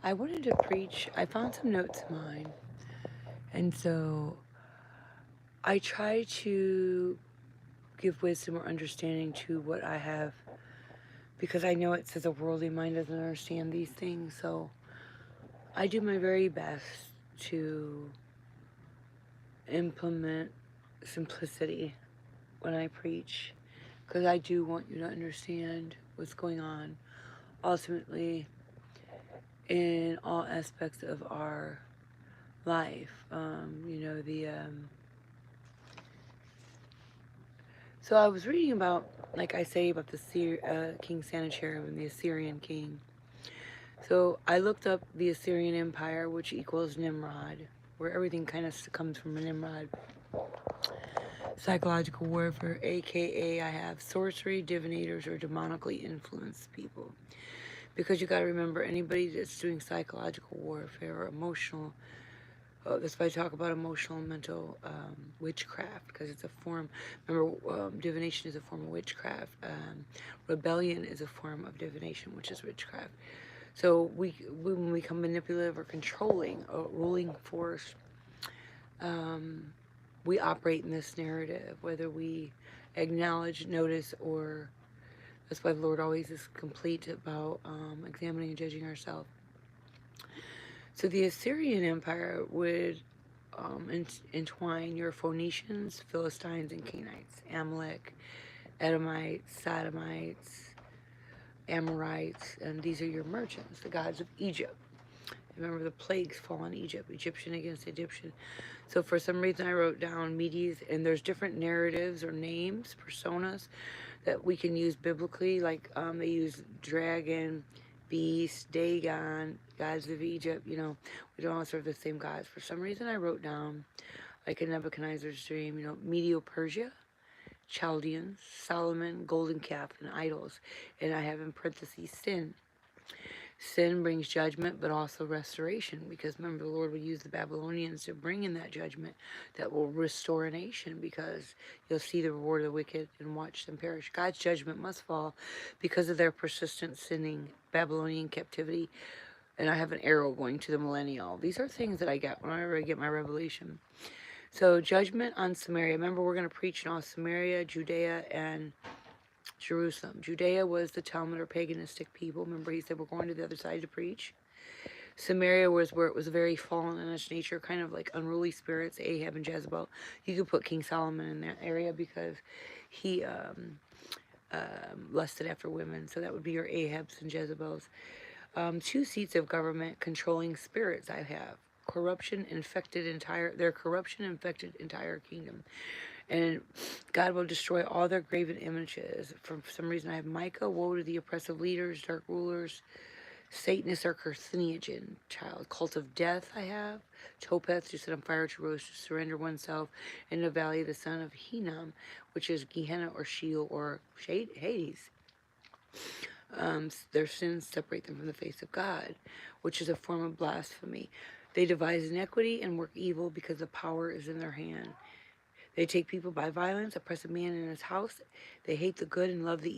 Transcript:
I wanted to preach. I found some notes of mine, and so I try to give wisdom or understanding to what I have because I know it says a worldly mind doesn't understand these things. So I do my very best to implement simplicity when I preach because I do want you to understand what's going on ultimately in all aspects of our life. So I was reading about, like I say, about the King Sennacherib and the Assyrian king. So I looked up the Assyrian Empire, which equals Nimrod, where everything kind of comes from a Nimrod. Psychological warfare, aka I have sorcery, divinators, or demonically influenced people. Because you got to remember, anybody that's doing psychological warfare or emotional, that's why I talk about emotional and mental witchcraft, because it's a form. Remember, divination is a form of witchcraft. Rebellion is a form of divination, which is witchcraft. So when we become manipulative or controlling, a ruling force, um, we operate in this narrative, whether we acknowledge, notice, or that's why the Lord always is complete about examining and judging ourselves. So the Assyrian Empire would entwine your Phoenicians, Philistines, and Canaanites, Amalek, Edomites, Sodomites, Amorites, and these are your merchants, the gods of Egypt. Remember the plagues fall on Egypt, Egyptian against Egyptian. So for some reason I wrote down Medes, and there's different narratives or names, personas that we can use biblically. Like they use dragon, beast, Dagon, gods of Egypt. We don't all serve the same gods. For some reason I wrote down, like in Nebuchadnezzar's dream, Medio-Persia, Chaldeans, Solomon, golden calf, and idols. And I have in parentheses sin. Sin brings judgment, but also restoration, because remember, the Lord would use the Babylonians to bring in that judgment that will restore a nation, because you'll see the reward of the wicked and watch them perish. God's judgment must fall because of their persistent sinning, Babylonian captivity, and I have an arrow going to the millennial. These are things that I get whenever I get my revelation. So, judgment on Samaria. Remember, we're going to preach in all Samaria, Judea, and Jerusalem. Judea was the Talmud or paganistic people. Remember, he said we're going to the other side to preach. Samaria was where it was very fallen in its nature, kind of like unruly spirits, Ahab and Jezebel. You could put King Solomon in that area because he lusted after women. So that would be your Ahabs and Jezebels. Two seats of government controlling spirits I have. Their corruption infected entire kingdom. And God will destroy all their graven images. For some reason I have Micah, woe to the oppressive leaders, dark rulers, Satanists or carcinogen child. Cult of death I have. Topeth, to set on fire, to roast, to surrender oneself in the valley of the son of Hinnom, which is Gehenna or Sheol or Hades. Their sins separate them from the face of God, which is a form of blasphemy. They devise iniquity and work evil because the power is in their hand. They take people by violence, oppress a man in his house. They hate the good and love the